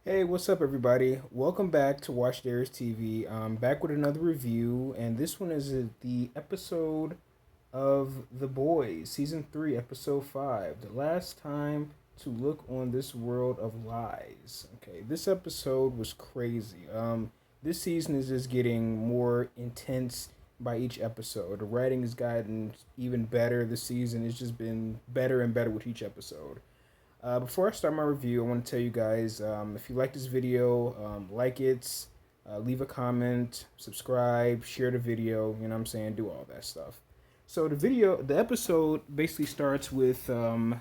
Hey, what's up, everybody? Welcome back to Watch Dares TV. I'm back with another review, and this one is the episode of The Boys, Season 3, Episode 5. The last time to look on this world of lies. Okay, this episode was crazy. This season is just getting more intense by each episode. The writing has gotten even better this season. It's just been better and better with each episode. Before I start my review, I want to tell you guys if you like this video, like it, leave a comment, subscribe, share the video, you know what I'm saying? Do all that stuff. So, the episode basically starts with Marvin,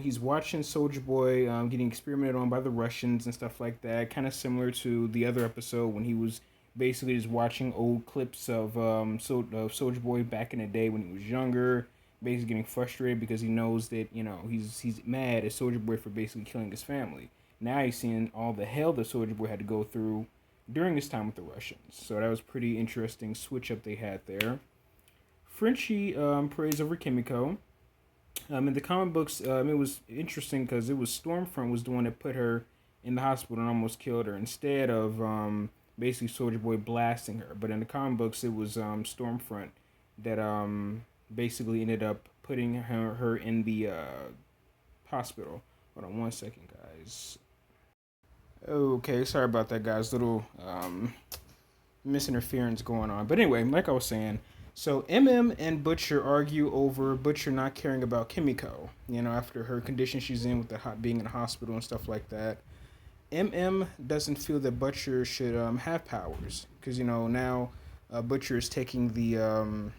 he's watching Soldier Boy getting experimented on by the Russians and stuff like that, kind of similar to the other episode when he was basically just watching old clips of Soldier Boy back in the day when he was younger, basically getting frustrated because he knows that he's mad at Soldier Boy for basically killing his family. Now he's seeing all the hell that Soldier Boy had to go through during his time with the Russians. So that was pretty interesting switch up they had there. Frenchie prays over Kimiko. In the comic books, it was interesting because it was Stormfront was the one that put her in the hospital and almost killed her instead of basically Soldier Boy blasting her. But in the comic books, it was Stormfront that basically ended up putting her in the hospital. Hold on 1 second, guys. Okay, sorry about that, guys. Little misinterference going on. But anyway, like I was saying, so MM and Butcher argue over Butcher not caring about Kimiko. After her condition she's in with the being in the hospital and stuff like that. MM doesn't feel that Butcher should have powers because now Butcher is taking the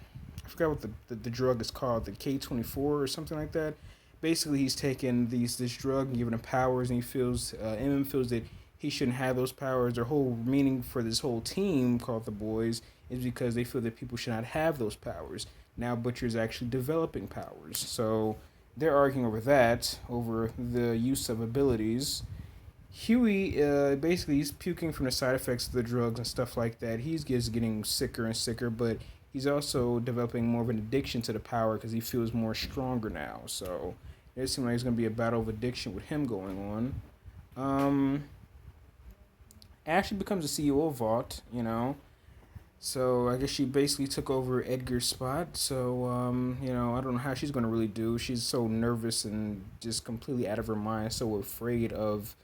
I forgot what the drug is called, the K24 or something like that. Basically, he's taken this drug and giving him powers, and he feels MM feels that he shouldn't have those powers. Their whole meaning for this whole team called the Boys is because they feel that people should not have those powers. Now Butcher is actually developing powers, so they're arguing over that, over the use of abilities. Huey, basically, he's puking from the side effects of the drugs and stuff like that. He's just getting sicker and sicker, but he's also developing more of an addiction to the power because he feels more stronger now. So it seems like it's going to be a battle of addiction with him going on. Ashley becomes the CEO of Vault. So I guess she basically took over Edgar's spot. So I don't know how she's gonna really do. She's so nervous and just completely out of her mind, so afraid of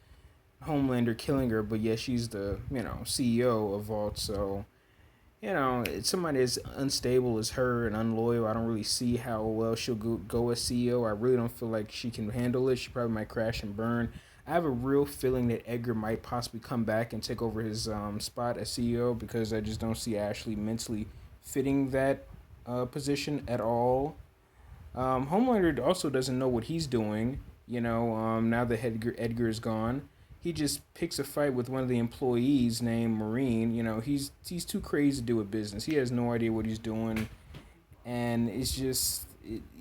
Homelander killing her. But yeah, she's the CEO of Vault. So it's somebody as unstable as her and unloyal. I don't really see how well she'll go as CEO. I really don't feel like she can handle it. She probably might crash and burn. I have a real feeling that Edgar might possibly come back and take over his spot as CEO because I just don't see Ashley mentally fitting that position at all. Homelander also doesn't know what he's doing. Now that Edgar is gone, he just picks a fight with one of the employees named Marine. He's too crazy to do a business. He has no idea what he's doing, and it's just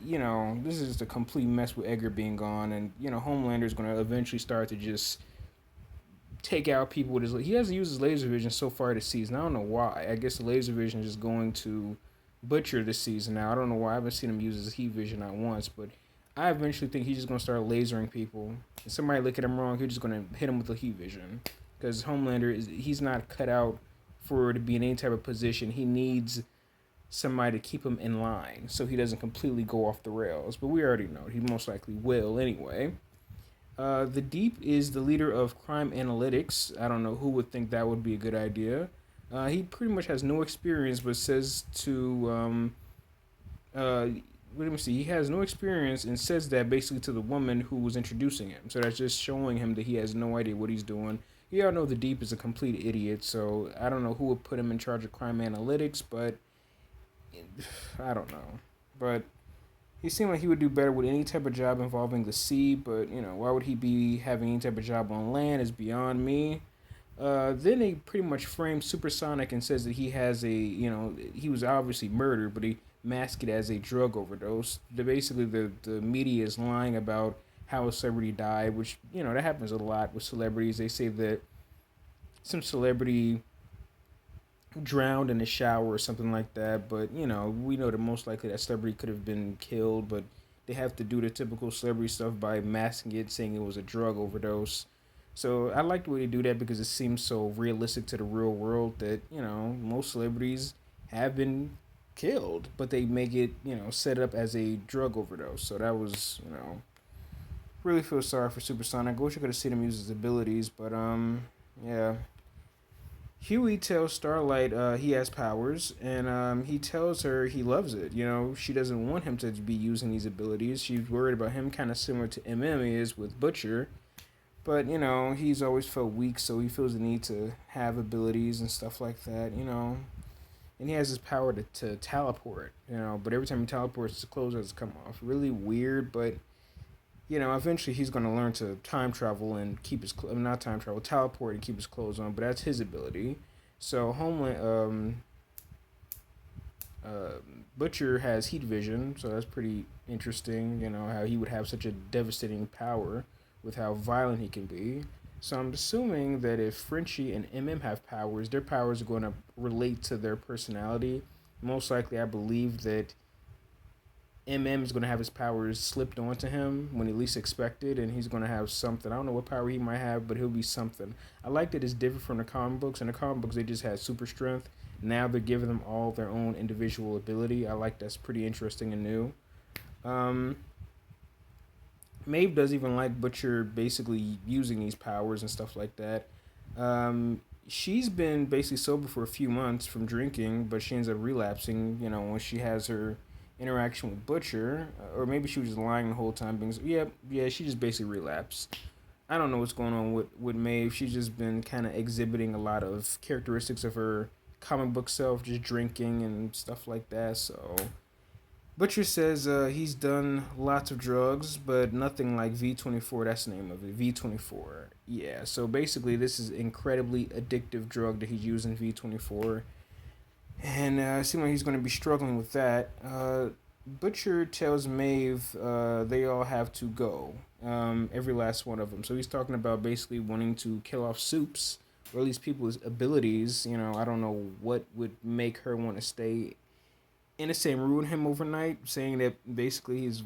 this is just a complete mess with Edgar being gone, and Homelander is going to eventually start to just take out people with his. He hasn't used his laser vision so far this season. I don't know why. I guess the laser vision is just going to Butcher this season now. I don't know why. I haven't seen him use his heat vision not once, but I eventually think he's just gonna start lasering people. If somebody look at him wrong, he's just gonna hit him with the heat vision. Because Homelander he's not cut out for to be in any type of position. He needs somebody to keep him in line so he doesn't completely go off the rails. But we already know he most likely will anyway. The Deep is the leader of crime analytics. I don't know who would think that would be a good idea. He pretty much has no experience, but says to let me see. He has no experience and says that basically to the woman who was introducing him. So that's just showing him that he has no idea what he's doing. You all know the Deep is a complete idiot, so I don't know who would put him in charge of crime analytics, but I don't know. But he seemed like he would do better with any type of job involving the sea, but why would he be having any type of job on land is beyond me. Then they pretty much frame Supersonic and says that he has he was obviously murdered, but he masked it as a drug overdose. Basically, the media is lying about how a celebrity died, which, that happens a lot with celebrities. They say that some celebrity drowned in a shower or something like that, but, we know that most likely that celebrity could have been killed, but they have to do the typical celebrity stuff by masking it, saying it was a drug overdose. So I like the way they do that because it seems so realistic to the real world that, most celebrities have been killed, but they make it, set up as a drug overdose. So that was, really feel sorry for Supersonic. I wish I could have seen him use his abilities, but yeah. Huey tells Starlight he has powers, and he tells her he loves it. She doesn't want him to be using these abilities. She's worried about him, kind of similar to MM is with Butcher. But, he's always felt weak, so he feels the need to have abilities and stuff like that. And he has this power to teleport. But every time he teleports, his clothes has to come off. Really weird, but eventually he's going to learn to time travel and keep his not time travel, teleport and keep his clothes on. But that's his ability. So Homeland, Butcher has heat vision, so that's pretty interesting. How he would have such a devastating power with how violent he can be. So I'm assuming that if Frenchie and MM have powers, their powers are going to relate to their personality. Most likely, I believe that MM is going to have his powers slipped onto him when he least expected, and he's going to have something. I don't know what power he might have, but he'll be something. I like that it's different from the comic books. In the comic books, they just had super strength. Now they're giving them all their own individual ability. I like that's pretty interesting and new. Um, Maeve doesn't even like Butcher basically using these powers and stuff like that. She's been basically sober for a few months from drinking, but she ends up relapsing, when she has her interaction with Butcher. Or maybe she was just lying the whole time, being, yeah, she just basically relapsed. I don't know what's going on with Maeve. She's just been kind of exhibiting a lot of characteristics of her comic book self, just drinking and stuff like that, so Butcher says he's done lots of drugs, but nothing like V24. That's the name of it. V24. Yeah. So basically, this is incredibly addictive drug that he's using V24, and it seems like he's going to be struggling with that. Butcher tells Maeve they all have to go. Every last one of them. So he's talking about basically wanting to kill off Soups, or at least people's abilities. I don't know what would make her want to stay in the same room with him overnight, saying that basically he's,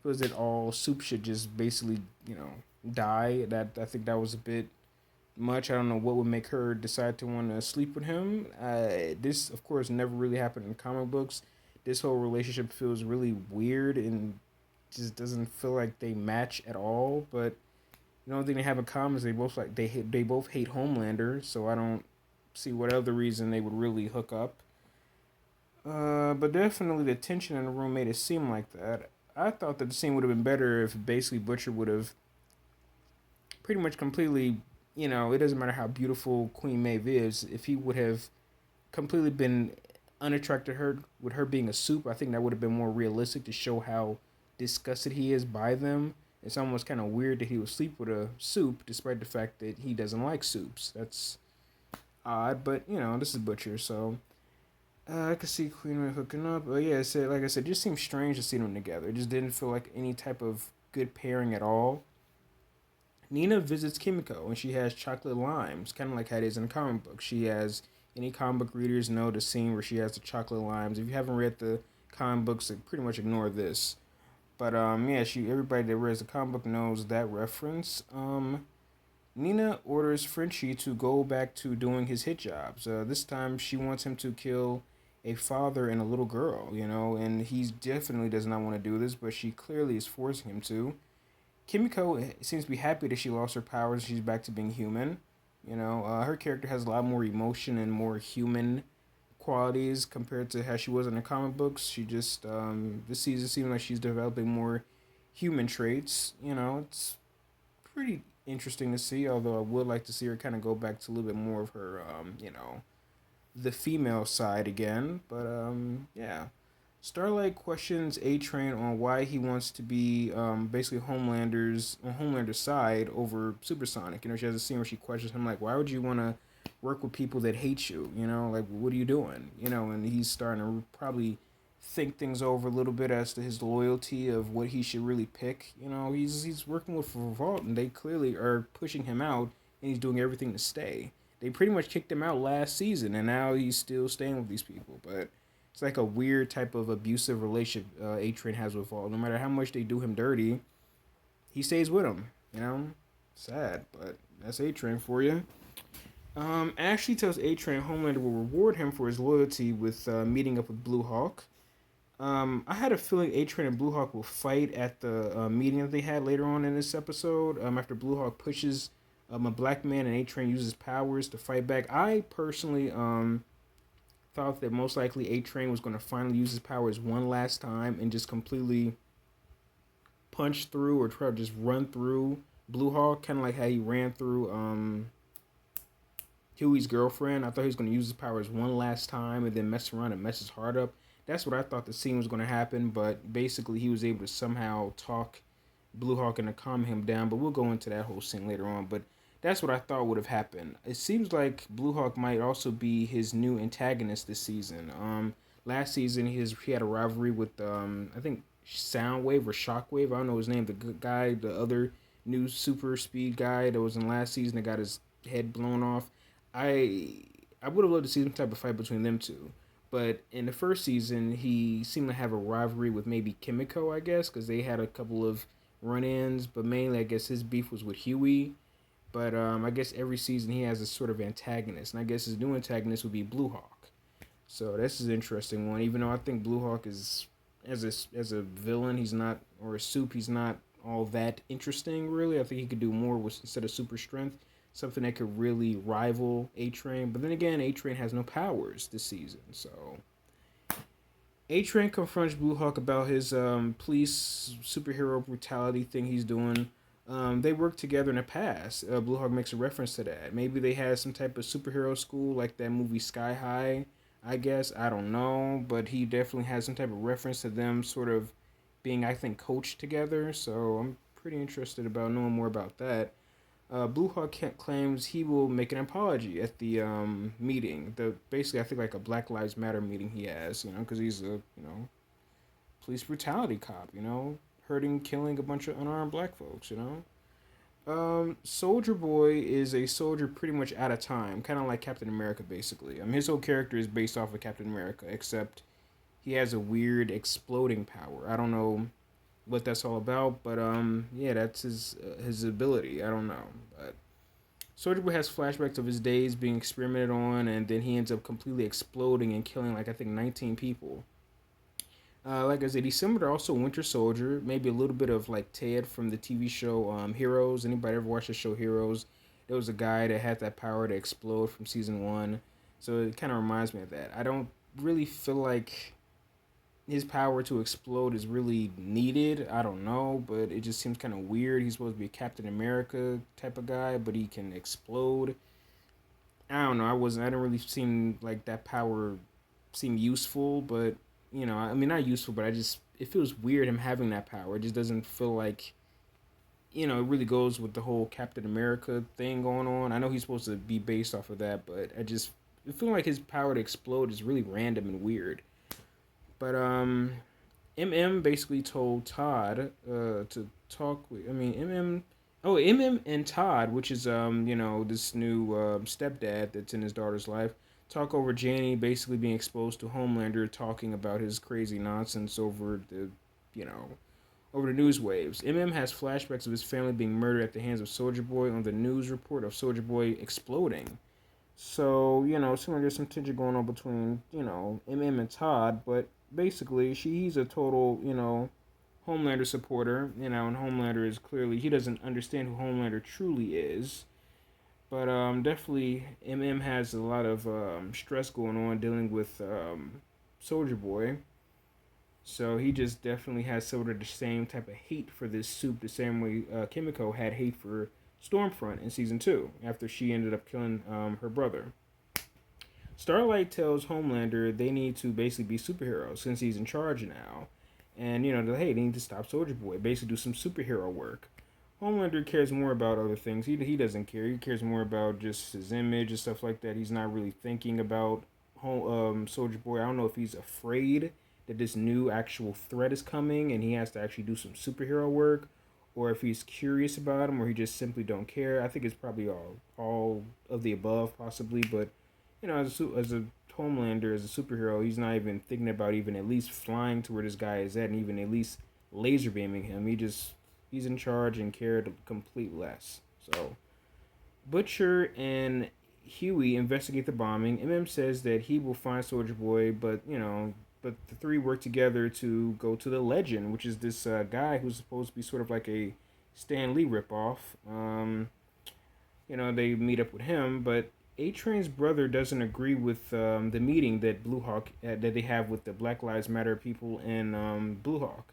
feels that all Soup should just basically, die. That I think that was a bit much. I don't know what would make her decide to want to sleep with him. This, of course, never really happened in comic books. This whole relationship feels really weird and just doesn't feel like they match at all. But the only thing they have in common is they both hate Homelander. So I don't see what other reason they would really hook up. But definitely the tension in the room made it seem like that. I thought that the scene would have been better if basically Butcher would have pretty much completely, it doesn't matter how beautiful Queen Maeve is, if he would have completely been unattracted to her with her being a Soup, I think that would have been more realistic to show how disgusted he is by them. It's almost kind of weird that he would sleep with a Soup despite the fact that he doesn't like soups. That's odd, but this is Butcher, so I could see Queen Ray hooking up. But yeah, like I said, it just seemed strange to see them together. It just didn't feel like any type of good pairing at all. Nina visits Kimiko and she has chocolate limes, kind of like how it is in the comic book. She has, any comic book readers know the scene where she has the chocolate limes. If you haven't read the comic books, pretty much ignore this. But yeah, everybody that reads the comic book knows that reference. Nina orders Frenchie to go back to doing his hit jobs. This time she wants him to kill a father and a little girl, and he definitely does not want to do this, but she clearly is forcing him to. Kimiko seems to be happy that she lost her powers. She's back to being human. Her character has a lot more emotion and more human qualities compared to how she was in the comic books. She just this season seems like she's developing more human traits. It's pretty interesting to see. Although I would like to see her kind of go back to a little bit more of her, the female side again. But yeah. Starlight questions A Train on why he wants to be basically Homelander's side over Supersonic. She has a scene where she questions him like, "Why would you want to work with people that hate you? Like what are you doing?" And he's starting to probably think things over a little bit as to his loyalty of what he should really pick. He's working with Revolt, and they clearly are pushing him out, and he's doing everything to stay. They pretty much kicked him out last season, and now he's still staying with these people, but it's like a weird type of abusive relationship A Train has with Vault. No matter how much they do him dirty, he stays with him. Sad, but that's A Train for you. Ashley tells A Train Homelander will reward him for his loyalty with meeting up with Blue Hawk. I had a feeling A Train and Blue Hawk will fight at the meeting that they had later on in this episode. After Blue Hawk pushes a black man and A Train uses powers to fight back. I personally thought that most likely A Train was going to finally use his powers one last time and just completely punch through or try to just run through Blue Hawk, kind of like how he ran through Huey's girlfriend. I thought he was going to use his powers one last time and then mess around and mess his heart up. That's what I thought the scene was going to happen, but basically he was able to somehow talk Blue Hawk into calm him down. But we'll go into that whole scene later on. But that's what I thought would have happened. It seems like Blue Hawk might also be his new antagonist this season. Last season he had a rivalry with I think Soundwave or Shockwave. I don't know his name. The good guy, the other new super speed guy that was in last season that got his head blown off. I would have loved to see some type of fight between them two. But in the first season, he seemed to have a rivalry with maybe Kimiko, I guess, because they had a couple of run-ins. But mainly, I guess his beef was with Huey. But I guess every season he has a sort of antagonist, and I guess his new antagonist would be Blue Hawk. So this is an interesting one. Even though I think Blue Hawk is as a villain, he's not, or a soup, he's not all that interesting really. I think he could do more with instead of super strength, something that could really rival A Train. But then again, A Train has no powers this season, so A Train confronts Blue Hawk about his police superhero brutality thing he's doing. They worked together in the past. Blue Hawk makes a reference to that. Maybe they had some type of superhero school like that movie Sky High. I guess I don't know, but he definitely has some type of reference to them sort of being, I think, coached together. So I'm pretty interested about knowing more about that. Blue Hawk claims he will make an apology at the meeting. The basically, I think like a Black Lives Matter meeting he has, because he's a police brutality cop, hurting, killing a bunch of unarmed black folks. Soldier Boy is a soldier pretty much out of time, kind of like Captain America, basically. His whole character is based off of Captain America, except he has a weird exploding power. I don't know what that's all about, but yeah, that's his ability. I don't know, but Soldier Boy has flashbacks of his days being experimented on, and then he ends up completely exploding and killing like I think 19 people. Like I said, he's similar to also Winter Soldier, maybe a little bit of like Ted from the TV show Heroes. Anybody ever watched the show Heroes? There was a guy that had that power to explode from season one, so it kind of reminds me of that. I don't really feel like his power to explode is really needed. I don't know, but it just seems kind of weird. He's supposed to be a Captain America type of guy, but he can explode. I don't know. I didn't really seem like that power seemed useful, but I mean not useful, but it feels weird him having that power. It just doesn't feel like it really goes with the whole Captain America thing going on. I know he's supposed to be based off of that, but I feel like his power to explode is really random and weird. But MM basically told Todd to talk with. I mean MM. Oh, MM and Todd, which is this new stepdad that's in his daughter's life, talk over Janny basically being exposed to Homelander talking about his crazy nonsense you know, over the news waves. MM has flashbacks of his family being murdered at the hands of Soldier Boy on the news report of Soldier Boy exploding. So, it seems like there's some tension going on between, MM and Todd, but basically, he's a total, Homelander supporter, and Homelander is clearly, he doesn't understand who Homelander truly is. But definitely, MM has a lot of stress going on dealing with Soldier Boy. So he just definitely has sort of the same type of hate for this soup, the same way Kimiko had hate for Stormfront in season 2 after she ended up killing her brother. Starlight tells Homelander they need to basically be superheroes since he's in charge now. And, hey, they need to stop Soldier Boy, basically do some superhero work. Homelander cares more about other things. He doesn't care. He cares more about just his image and stuff like that. He's not really thinking about Soldier Boy. I don't know if he's afraid that this new actual threat is coming and he has to actually do some superhero work, or if he's curious about him, or he just simply don't care. I think it's probably all of the above, possibly. But as a Homelander, as a superhero, he's not even thinking about even at least flying to where this guy is at, and even at least laser beaming him. He's in charge and cared complete less. So Butcher and Huey investigate the bombing. MM says that he will find Soldier Boy, but the three work together to go to the Legend, which is this guy who's supposed to be sort of like a Stan Lee ripoff. They meet up with him, but A Train's brother doesn't agree with the meeting that Blue Hawk that they have with the Black Lives Matter people in Blue Hawk.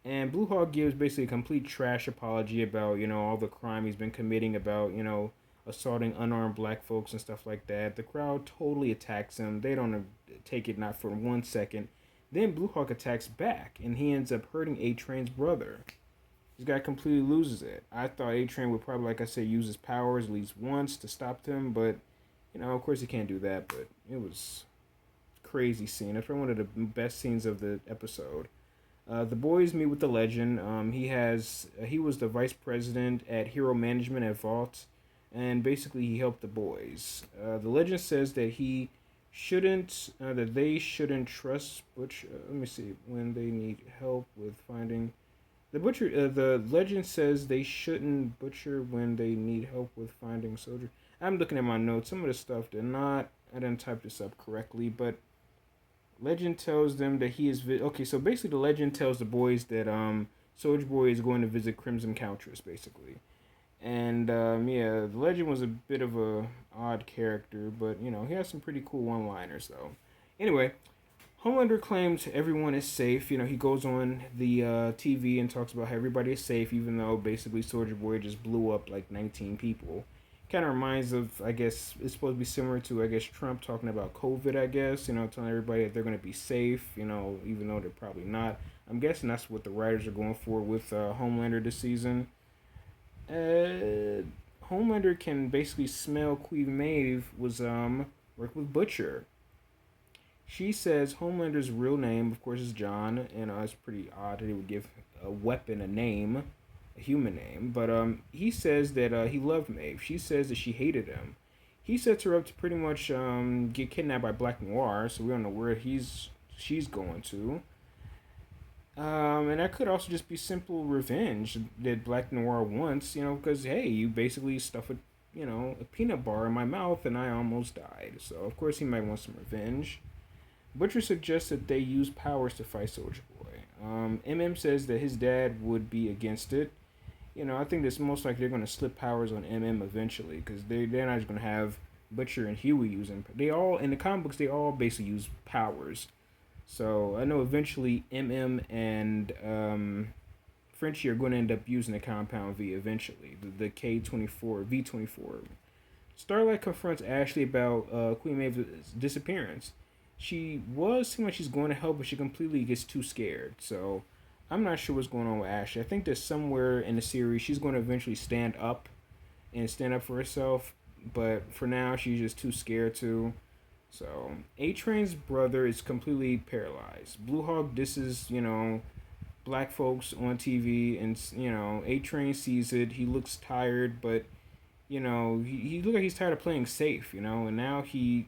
And Blue Hawk gives basically a complete trash apology about, all the crime he's been committing about, assaulting unarmed black folks and stuff like that. The crowd totally attacks him. They don't take it not for 1 second. Then Blue Hawk attacks back, and he ends up hurting A Train's brother. This guy completely loses it. I thought A Train would probably, like I said, use his powers at least once to stop them, but, of course he can't do that, but it was a crazy scene. That's probably one of the best scenes of the episode. The boys meet with the Legend. He was the vice president at Hero Management at Vault, and basically he helped the boys. The Legend says that they shouldn't trust Butcher. Let me see when they need help with finding the Butcher. The Legend says they shouldn't Butcher when they need help with finding Soldier. I'm looking at my notes. Some of the stuff did not. I didn't type this up correctly, but Legend tells them that he is okay. So basically, the Legend tells the boys that Soldier Boy is going to visit Crimson Countess, basically. And the Legend was a bit of a odd character, but he has some pretty cool one-liners though. Anyway, Homelander claims everyone is safe. He goes on the TV and talks about how everybody is safe, even though basically Soldier Boy just blew up like 19 people. Kind of reminds of, I guess, it's supposed to be similar to, I guess, Trump talking about COVID, I guess, telling everybody that they're going to be safe, even though they're probably not. I'm guessing that's what the writers are going for with Homelander this season. Homelander can basically smell Queen Maeve was work with Butcher. She says Homelander's real name, of course, is John, and it's pretty odd that he would give a weapon a name, a human name. But he says that he loved Maeve. She says that she hated him. He sets her up to pretty much get kidnapped by Black Noir, so we don't know where she's going to. And that could also just be simple revenge that Black Noir wants, because, hey, you basically stuff a peanut bar in my mouth and I almost died. So, of course, he might want some revenge. Butcher suggests that they use powers to fight Soldier Boy. MM says that his dad would be against it. I think that's most likely they're going to slip powers on MM eventually, because they're not just going to have Butcher and Huey using. They all, in the comic books, they all basically use powers. So I know eventually MM and Frenchie are going to end up using the Compound V eventually, the K-24, V-24. Starlight confronts Ashley about Queen Maeve's disappearance. She seemed like she's going to help, but she completely gets too scared. So I'm not sure what's going on with Ashley. I think that somewhere in the series she's going to eventually stand up for herself, but for now she's just too scared to. So A-Train's brother is completely paralyzed. Blue Hawk disses, black folks on TV, and A-Train sees it. He looks tired, but he looks like he's tired of playing safe, and now he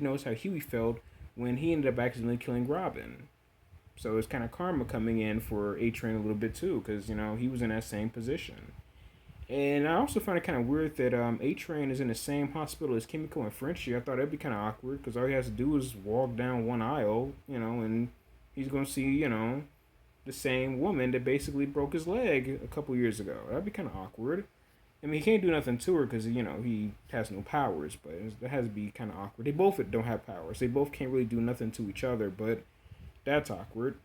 knows how Huey felt when he ended up accidentally killing Robin. So it's kind of karma coming in for A-Train a little bit too, because he was in that same position. And I also find it kind of weird that A-Train is in the same hospital as Kimiko and Frenchie. I thought that'd be kind of awkward, because all he has to do is walk down one aisle, and he's going to see, the same woman that basically broke his leg a couple years ago. That'd be kind of awkward. I mean, he can't do nothing to her because, he has no powers, but it has to be kind of awkward. They both don't have powers. They both can't really do nothing to each other, but that's awkward.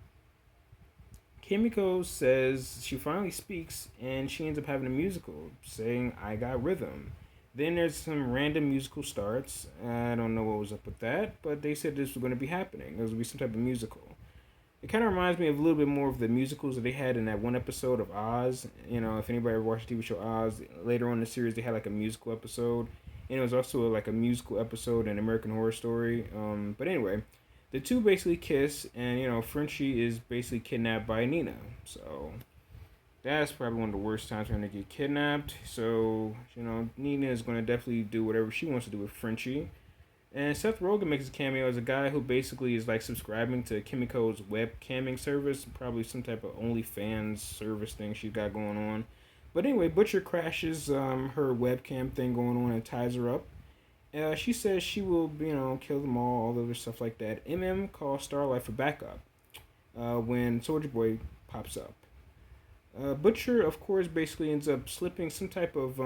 Kimiko says she finally speaks, and she ends up having a musical, saying, "I got rhythm." Then there's some random musical starts. I don't know what was up with that, but they said this was going to be happening. There was going to be some type of musical. It kind of reminds me of a little bit more of the musicals that they had in that one episode of Oz. If anybody ever watched the TV show Oz, later on in the series they had like a musical episode. And it was also like a musical episode in American Horror Story. But anyway, the two basically kiss, and Frenchie is basically kidnapped by Nina. So that's probably one of the worst times for him to get kidnapped. So, Nina is going to definitely do whatever she wants to do with Frenchie. And Seth Rogen makes a cameo as a guy who basically is like subscribing to Kimiko's webcamming service, probably some type of OnlyFans service thing she's got going on. But anyway, Butcher crashes her webcam thing going on and ties her up. She says she will, kill them all the other stuff like that. MM calls Starlight for backup when Soldier Boy pops up. Butcher, of course, basically ends up slipping some type of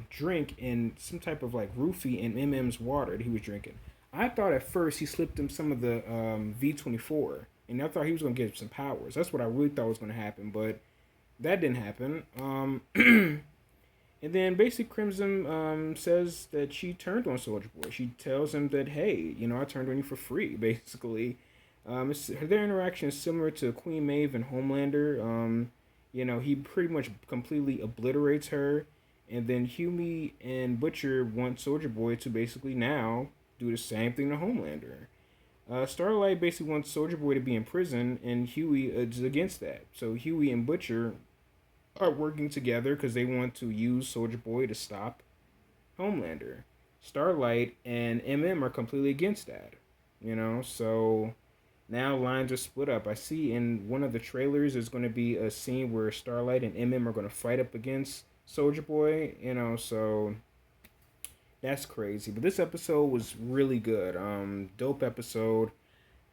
drink and some type of like roofie in MM's water that he was drinking. I thought at first he slipped him some of the V24, and I thought he was gonna get some powers. That's what I really thought was gonna happen, but that didn't happen. And then basically Crimson says that she turned on Soldier Boy. She tells him that, hey, I turned on you for free, basically. Their interaction is similar to Queen Maeve and Homelander. He pretty much completely obliterates her. And then Huey and Butcher want Soldier Boy to basically now do the same thing to Homelander. Starlight basically wants Soldier Boy to be in prison, and Huey is against that. So Huey and Butcher are working together because they want to use Soldier Boy to stop Homelander. Starlight and MM are completely against that. So now lines are split up. I see in one of the trailers there's going to be a scene where Starlight and MM are going to fight up against Soldier Boy. So that's crazy. But this episode was really good. Dope episode.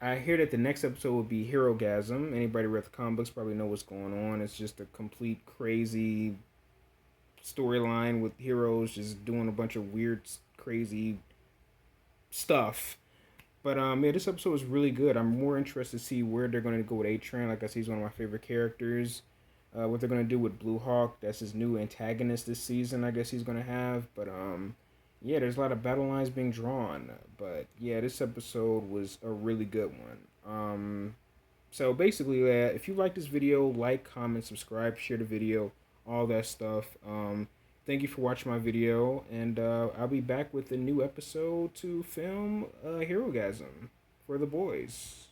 I hear that the next episode will be Hero Gasm. Anybody read the comic books probably know what's going on. It's just a complete crazy storyline with heroes just doing a bunch of weird, crazy stuff. But yeah, this episode was really good. I'm more interested to see where they're going to go with A-Train. Like I said, he's one of my favorite characters. What they're going to do with Blue Hawk, that's his new antagonist this season, I guess he's going to have. But yeah, there's a lot of battle lines being drawn. But yeah, this episode was a really good one. So basically, if you like this video, like, comment, subscribe, share the video, all that stuff. Thank you for watching my video, and I'll be back with a new episode to film Hero Gasm for the boys.